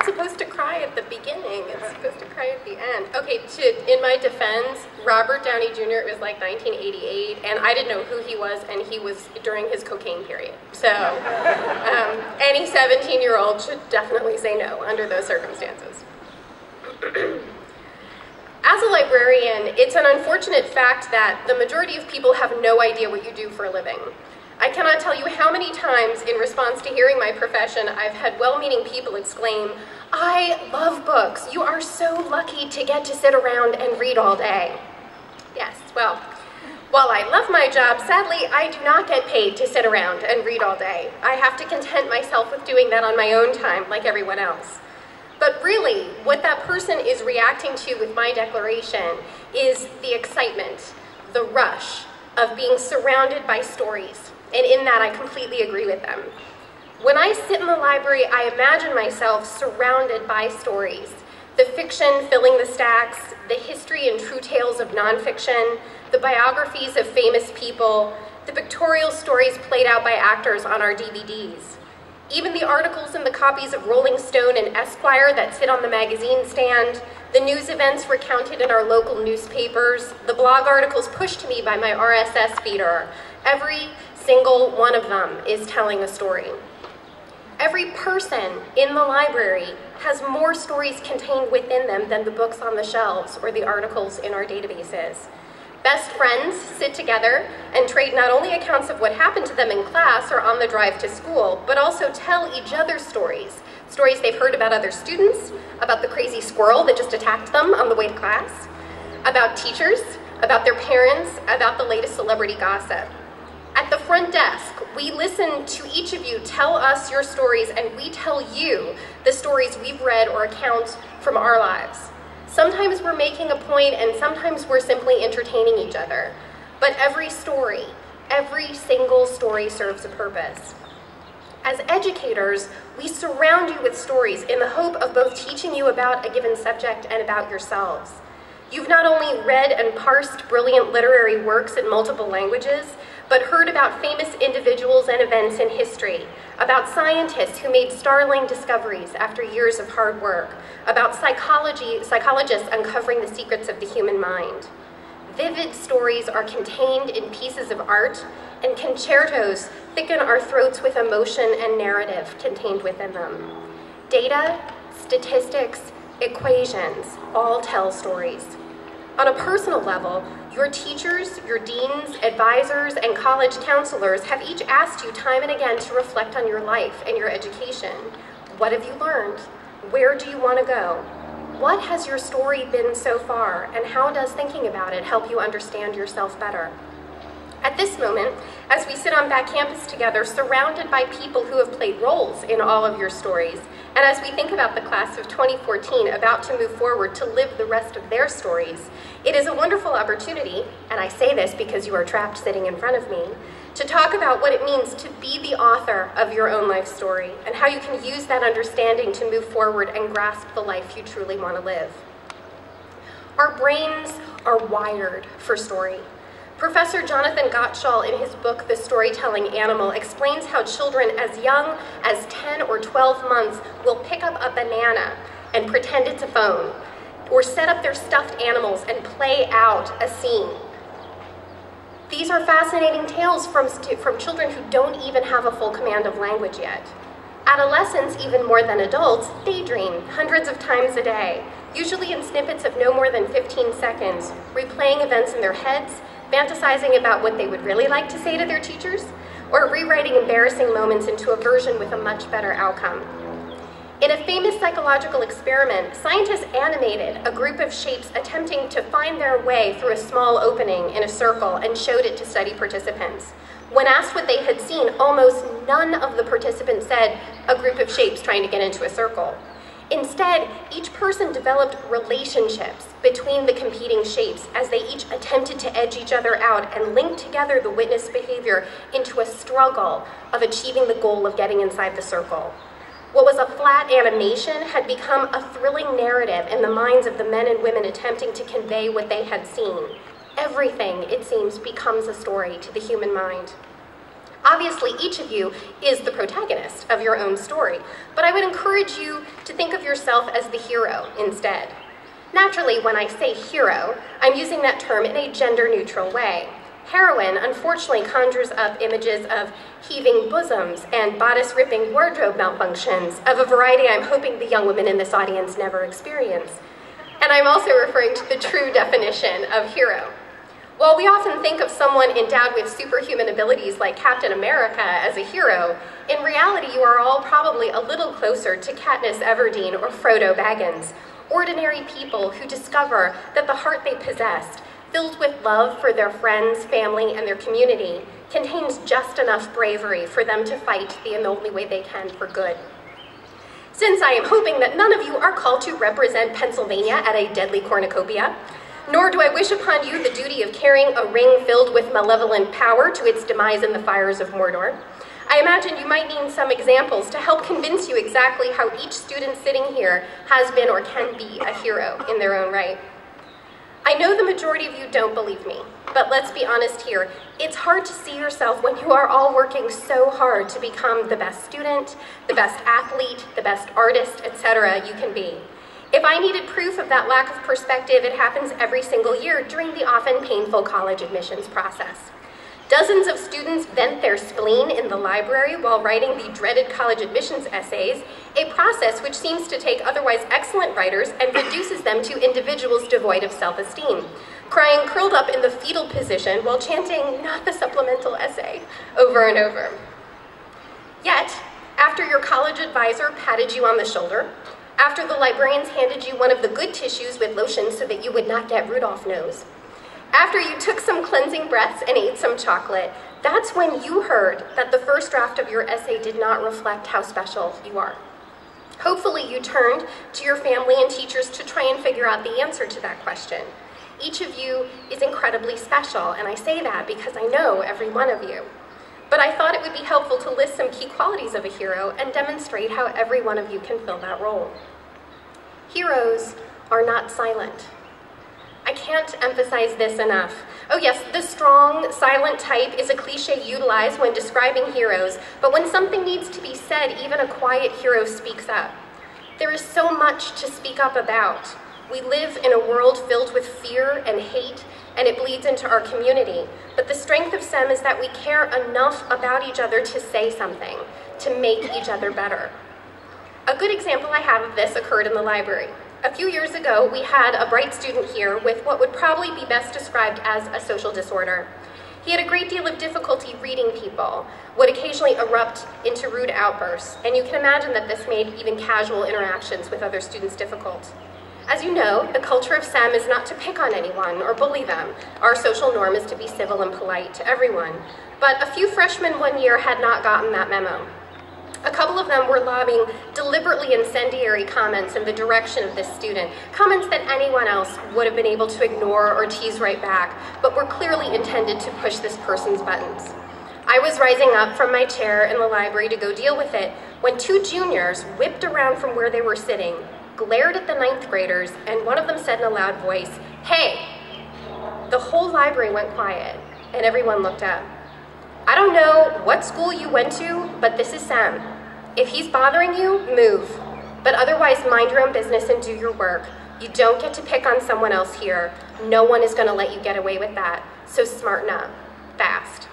supposed to cry at the beginning. It's supposed to cry at the end. Okay, in my defense, Robert Downey Jr., it was like 1988, and I didn't know who he was, and he was during his cocaine period. So any 17-year-old should definitely say no under those circumstances. As a librarian, it's an unfortunate fact that the majority of people have no idea what you do for a living. I cannot tell you how many times in response to hearing my profession, I've had well-meaning people exclaim, "I love books. You are so lucky to get to sit around and read all day." Yes, well, while I love my job, sadly, I do not get paid to sit around and read all day. I have to content myself with doing that on my own time, like everyone else. But really, what that person is reacting to with my declaration is the excitement, the rush of being surrounded by stories. And in that, I completely agree with them. When I sit in the library, I imagine myself surrounded by stories. The fiction filling the stacks, the history and true tales of nonfiction, the biographies of famous people, the pictorial stories played out by actors on our DVDs. Even the articles in the copies of Rolling Stone and Esquire that sit on the magazine stand, the news events recounted in our local newspapers, the blog articles pushed to me by my RSS feeder, every single one of them is telling a story. Every person in the library has more stories contained within them than the books on the shelves or the articles in our databases. Best friends sit together and trade not only accounts of what happened to them in class or on the drive to school, but also tell each other stories. Stories they've heard about other students, about the crazy squirrel that just attacked them on the way to class, about teachers, about their parents, about the latest celebrity gossip. At the front desk, we listen to each of you tell us your stories, and we tell you the stories we've read or accounts from our lives. Sometimes we're making a point, and sometimes we're simply entertaining each other. But every story, every single story serves a purpose. As educators, we surround you with stories in the hope of both teaching you about a given subject and about yourselves. You've not only read and parsed brilliant literary works in multiple languages, but heard about famous individuals and events in history, about scientists who made startling discoveries after years of hard work, about psychologists uncovering the secrets of the human mind. Vivid stories are contained in pieces of art, and concertos thicken our throats with emotion and narrative contained within them. Data, statistics, equations all tell stories. On a personal level, your teachers, your deans, advisors, and college counselors have each asked you time and again to reflect on your life and your education. What have you learned? Where do you want to go? What has your story been so far, and how does thinking about it help you understand yourself better? At this moment, as we sit on back campus together, surrounded by people who have played roles in all of your stories, and as we think about the class of 2014 about to move forward to live the rest of their stories, it is a wonderful opportunity, and I say this because you are trapped sitting in front of me, to talk about what it means to be the author of your own life story, and how you can use that understanding to move forward and grasp the life you truly want to live. Our brains are wired for story. Professor Jonathan Gottschall, in his book, The Storytelling Animal, explains how children as young as 10 or 12 months will pick up a banana and pretend it's a phone, or set up their stuffed animals and play out a scene. These are fascinating tales from children who don't even have a full command of language yet. Adolescents, even more than adults, daydream hundreds of times a day, usually in snippets of no more than 15 seconds, replaying events in their heads, fantasizing about what they would really like to say to their teachers, or rewriting embarrassing moments into a version with a much better outcome. In a famous psychological experiment, scientists animated a group of shapes attempting to find their way through a small opening in a circle and showed it to study participants. When asked what they had seen, almost none of the participants said a group of shapes trying to get into a circle. Instead, each person developed relationships between the competing shapes as they each attempted to edge each other out and link together the witness behavior into a struggle of achieving the goal of getting inside the circle. What was a flat animation had become a thrilling narrative in the minds of the men and women attempting to convey what they had seen. Everything, it seems, becomes a story to the human mind. Obviously, each of you is the protagonist of your own story, but I would encourage you to think of yourself as the hero instead. Naturally, when I say hero, I'm using that term in a gender-neutral way. Heroine, unfortunately, conjures up images of heaving bosoms and bodice-ripping wardrobe malfunctions of a variety I'm hoping the young women in this audience never experience. And I'm also referring to the true definition of hero. While we often think of someone endowed with superhuman abilities like Captain America as a hero, in reality you are all probably a little closer to Katniss Everdeen or Frodo Baggins, ordinary people who discover that the heart they possessed, filled with love for their friends, family, and their community, contains just enough bravery for them to fight the only way they can for good. Since I am hoping that none of you are called to represent Pennsylvania at a deadly cornucopia, nor do I wish upon you the duty of carrying a ring filled with malevolent power to its demise in the fires of Mordor, I imagine you might need some examples to help convince you exactly how each student sitting here has been or can be a hero in their own right. I know the majority of you don't believe me, but let's be honest here. It's hard to see yourself when you are all working so hard to become the best student, the best athlete, the best artist, etc. you can be. If I needed proof of that lack of perspective, it happens every single year during the often painful college admissions process. Dozens of students vent their spleen in the library while writing the dreaded college admissions essays, a process which seems to take otherwise excellent writers and reduces them to individuals devoid of self-esteem, crying curled up in the fetal position while chanting, "Not the supplemental essay," over and over. Yet, after your college advisor patted you on the shoulder, after the librarians handed you one of the good tissues with lotion so that you would not get Rudolph nose, after you took some cleansing breaths and ate some chocolate, that's when you heard that the first draft of your essay did not reflect how special you are. Hopefully you turned to your family and teachers to try and figure out the answer to that question. Each of you is incredibly special, and I say that because I know every one of you. But I thought it would be helpful to list some key qualities of a hero and demonstrate how every one of you can fill that role. Heroes are not silent. I can't emphasize this enough. Oh yes, the strong, silent type is a cliche utilized when describing heroes, but when something needs to be said, even a quiet hero speaks up. There is so much to speak up about. We live in a world filled with fear and hate, and it bleeds into our community. But the strength of SEM is that we care enough about each other to say something, to make each other better. A good example I have of this occurred in the library. A few years ago, we had a bright student here with what would probably be best described as a social disorder. He had a great deal of difficulty reading people, would occasionally erupt into rude outbursts, and you can imagine that this made even casual interactions with other students difficult. As you know, the culture of SEM is not to pick on anyone or bully them. Our social norm is to be civil and polite to everyone. But a few freshmen one year had not gotten that memo. A couple of them were lobbing deliberately incendiary comments in the direction of this student, comments that anyone else would have been able to ignore or tease right back, but were clearly intended to push this person's buttons. I was rising up from my chair in the library to go deal with it when two juniors whipped around from where they were sitting, glared at the 9th graders, and one of them said in a loud voice, "Hey!" The whole library went quiet, and everyone looked up. I don't know what school you went to, but this is Sam. If he's bothering you, move. But otherwise, mind your own business and do your work. You don't get to pick on someone else here. No one is going to let you get away with that. So smarten up, fast.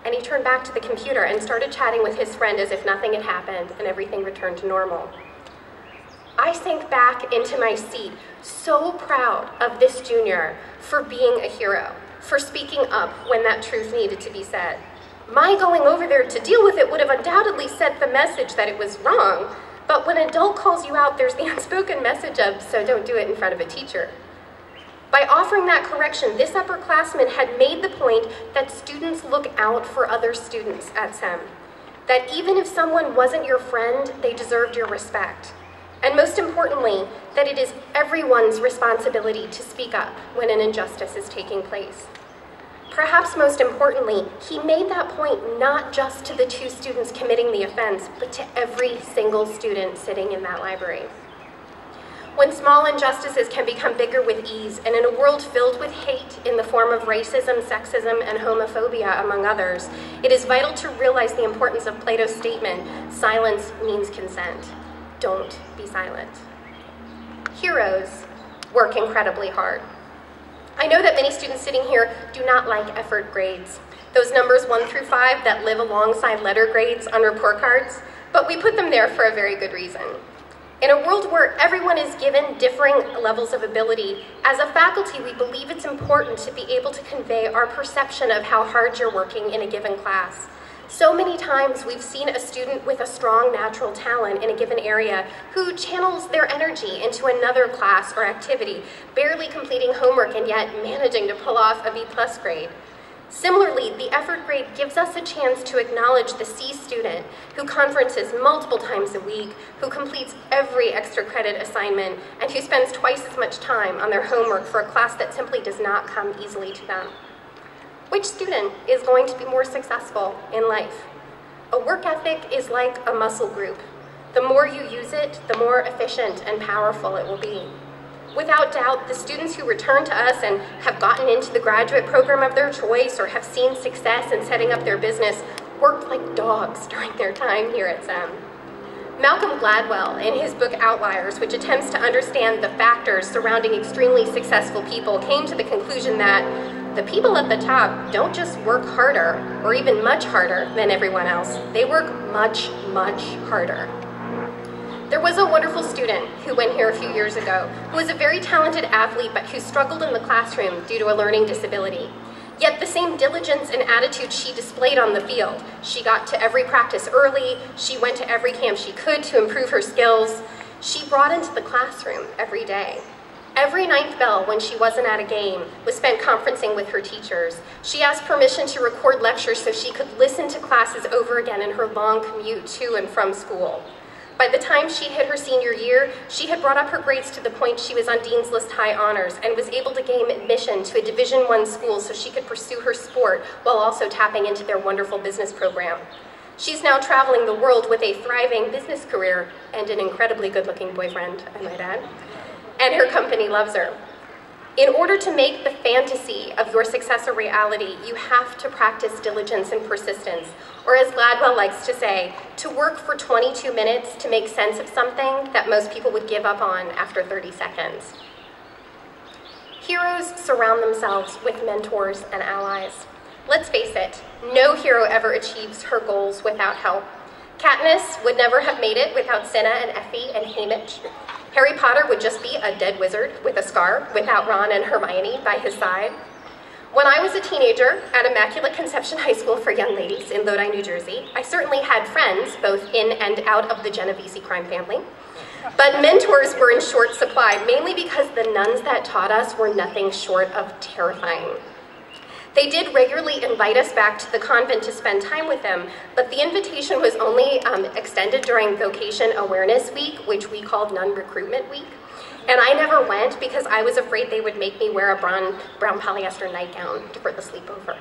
And he turned back to the computer and started chatting with his friend as if nothing had happened and everything returned to normal. I sank back into my seat, so proud of this junior for being a hero, for speaking up when that truth needed to be said. My going over there to deal with it would have undoubtedly sent the message that it was wrong, but when an adult calls you out, there's the unspoken message of, so don't do it in front of a teacher. By offering that correction, this upperclassman had made the point that students look out for other students at SEM, that even if someone wasn't your friend, they deserved your respect. And most importantly, that it is everyone's responsibility to speak up when an injustice is taking place. Perhaps most importantly, he made that point not just to the two students committing the offense, but to every single student sitting in that library. When small injustices can become bigger with ease, and in a world filled with hate in the form of racism, sexism, and homophobia, among others, it is vital to realize the importance of Plato's statement, silence means consent. Don't be silent. Heroes work incredibly hard. I know that many students sitting here do not like effort grades, those numbers 1 through 5 that live alongside letter grades on report cards, but we put them there for a very good reason. In a world where everyone is given differing levels of ability, as a faculty, we believe it's important to be able to convey our perception of how hard you're working in a given class. So many times we've seen a student with a strong natural talent in a given area who channels their energy into another class or activity, barely completing homework and yet managing to pull off a B+ grade. Similarly, the effort grade gives us a chance to acknowledge the C student who conferences multiple times a week, who completes every extra credit assignment, and who spends twice as much time on their homework for a class that simply does not come easily to them. Which student is going to be more successful in life? A work ethic is like a muscle group. The more you use it, the more efficient and powerful it will be. Without doubt, the students who return to us and have gotten into the graduate program of their choice or have seen success in setting up their business worked like dogs during their time here at SEM. Malcolm Gladwell, in his book Outliers, which attempts to understand the factors surrounding extremely successful people, came to the conclusion that the people at the top don't just work harder, or even much harder than everyone else. They work much, much harder. There was a wonderful student who went here a few years ago, who was a very talented athlete, but who struggled in the classroom due to a learning disability. Yet the same diligence and attitude she displayed on the field. She got to every practice early, she went to every camp she could to improve her skills. She brought into the classroom every day. Every ninth bell when she wasn't at a game was spent conferencing with her teachers. She asked permission to record lectures so she could listen to classes over again in her long commute to and from school. By the time she hit her senior year, she had brought up her grades to the point she was on Dean's List High Honors and was able to gain admission to a Division I school so she could pursue her sport while also tapping into their wonderful business program. She's now traveling the world with a thriving business career and an incredibly good-looking boyfriend, I might add, and her company loves her. In order to make the fantasy of your success a reality, you have to practice diligence and persistence, or as Gladwell likes to say, to work for 22 minutes to make sense of something that most people would give up on after 30 seconds. Heroes surround themselves with mentors and allies. Let's face it, no hero ever achieves her goals without help. Katniss would never have made it without Cinna and Effie and Haymitch. Harry Potter would just be a dead wizard with a scar without Ron and Hermione by his side. When I was a teenager at Immaculate Conception High School for Young Ladies in Lodi, New Jersey, I certainly had friends, both in and out of the Genovese crime family. But mentors were in short supply, mainly because the nuns that taught us were nothing short of terrifying. They did regularly invite us back to the convent to spend time with them, but the invitation was only extended during Vocation Awareness Week, which we called Nun Recruitment Week. And I never went because I was afraid they would make me wear a brown polyester nightgown for the sleepover.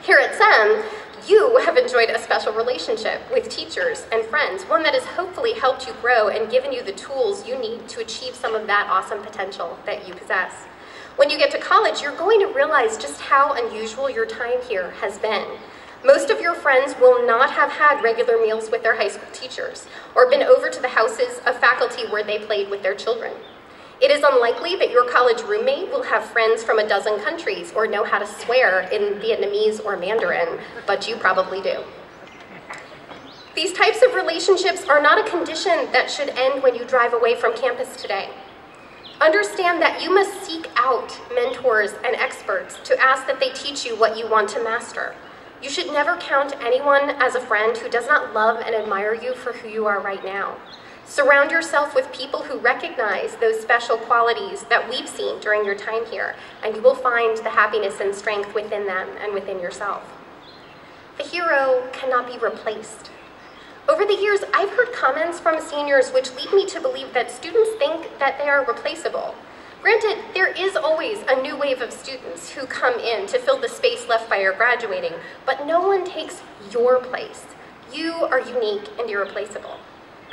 Here at SEM, you have enjoyed a special relationship with teachers and friends, one that has hopefully helped you grow and given you the tools you need to achieve some of that awesome potential that you possess. When you get to college, you're going to realize just how unusual your time here has been. Most of your friends will not have had regular meals with their high school teachers or been over to the houses of faculty where they played with their children. It is unlikely that your college roommate will have friends from a dozen countries or know how to swear in Vietnamese or Mandarin, but you probably do. These types of relationships are not a condition that should end when you drive away from campus today. Understand that you must seek out mentors and experts to ask that they teach you what you want to master. You should never count anyone as a friend who does not love and admire you for who you are right now. Surround yourself with people who recognize those special qualities that we've seen during your time here, and you will find the happiness and strength within them and within yourself. The hero cannot be replaced. Over the years, I've heard comments from seniors which lead me to believe that students think that they are replaceable. Granted, there is always a new wave of students who come in to fill the space left by your graduating, but no one takes your place. You are unique and irreplaceable.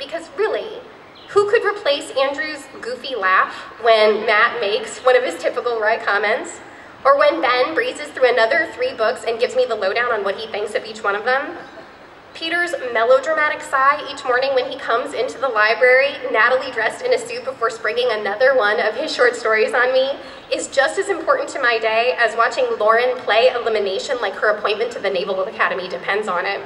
Because really, Who could replace Andrew's goofy laugh when Matt makes one of his typical wry comments? Or when Ben breezes through another 3 books and gives me the lowdown on what he thinks of each one of them? Peter's melodramatic sigh each morning when he comes into the library, Natalie dressed in a suit before springing another one of his short stories on me, is just as important to my day as watching Lauren play elimination like her appointment to the Naval Academy depends on it.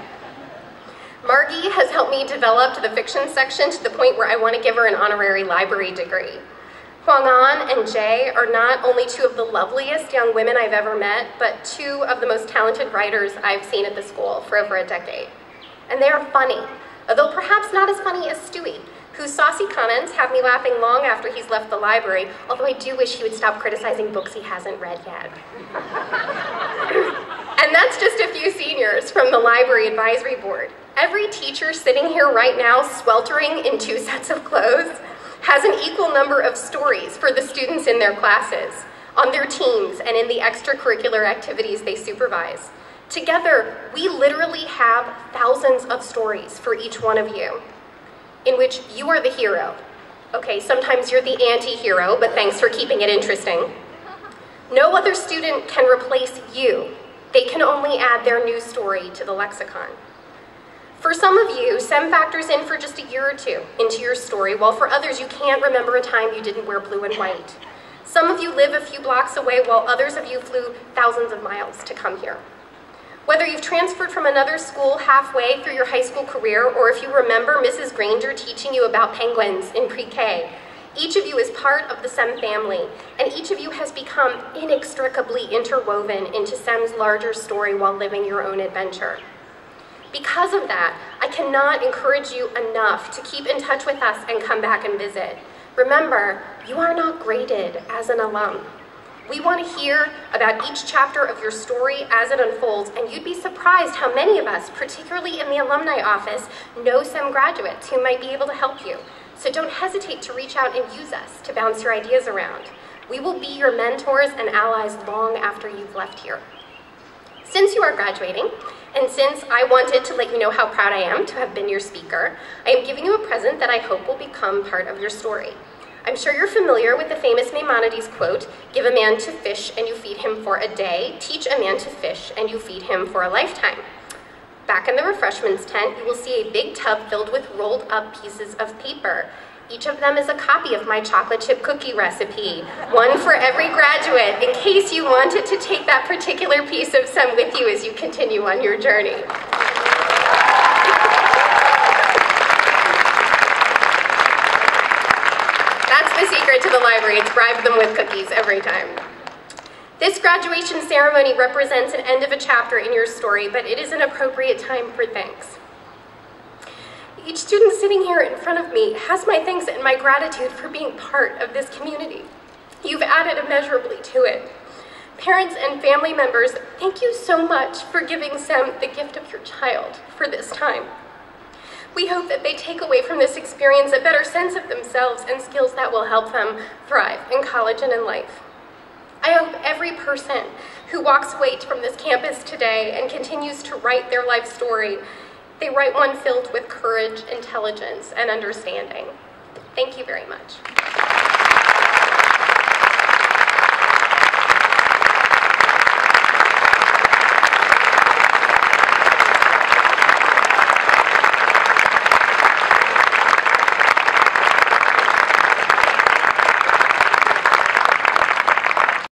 Margie has helped me develop the fiction section to the point where I want to give her an honorary library degree. Huang An and Jay are not only 2 of the loveliest young women I've ever met, but 2 of the most talented writers I've seen at the school for over a decade. And they are funny, although perhaps not as funny as Stewie, whose saucy comments have me laughing long after he's left the library, although I do wish he would stop criticizing books he hasn't read yet. And that's just a few seniors from the Library Advisory Board. Every teacher sitting here right now, sweltering in 2 sets of clothes, has an equal number of stories for the students in their classes, on their teams, and in the extracurricular activities they supervise. Together, we literally have thousands of stories for each one of you, in which you are the hero. Okay, sometimes you're the anti-hero, but thanks for keeping it interesting. No other student can replace you. They can only add their new story to the lexicon. For some of you, SEM factors in for just a year or 2 into your story, while for others you can't remember a time you didn't wear blue and white. Some of you live a few blocks away, while others of you flew thousands of miles to come here. Whether you've transferred from another school halfway through your high school career, or if you remember Mrs. Granger teaching you about penguins in pre-K, each of you is part of the SEM family, and each of you has become inextricably interwoven into SEM's larger story while living your own adventure. Because of that, I cannot encourage you enough to keep in touch with us and come back and visit. Remember, you are not graded as an alum. We want to hear about each chapter of your story as it unfolds, and you'd be surprised how many of us, particularly in the alumni office, know SEM graduates who might be able to help you. So don't hesitate to reach out and use us to bounce your ideas around. We will be your mentors and allies long after you've left here. Since you are graduating, and since I wanted to let you know how proud I am to have been your speaker, I am giving you a present that I hope will become part of your story. I'm sure you're familiar with the famous Maimonides quote, "Give a man to fish and you feed him for a day, teach a man to fish and you feed him for a lifetime." Back in the refreshments tent, you will see a big tub filled with rolled up pieces of paper. Each of them is a copy of my chocolate chip cookie recipe, one for every graduate, in case you wanted to take that particular piece of SEM with you as you continue on your journey. That's the secret to the library. It's bribe them with cookies every time. This graduation ceremony represents an end of a chapter in your story, but it is an appropriate time for thanks. Each student sitting here in front of me has my thanks and my gratitude for being part of this community. You've added immeasurably to it. Parents and family members, thank you so much for giving SEM the gift of your child for this time. We hope that they take away from this experience a better sense of themselves and skills that will help them thrive in college and in life. I hope every person who walks away from this campus today and continues to write their life story, they write one filled with courage, intelligence, and understanding. Thank you very much.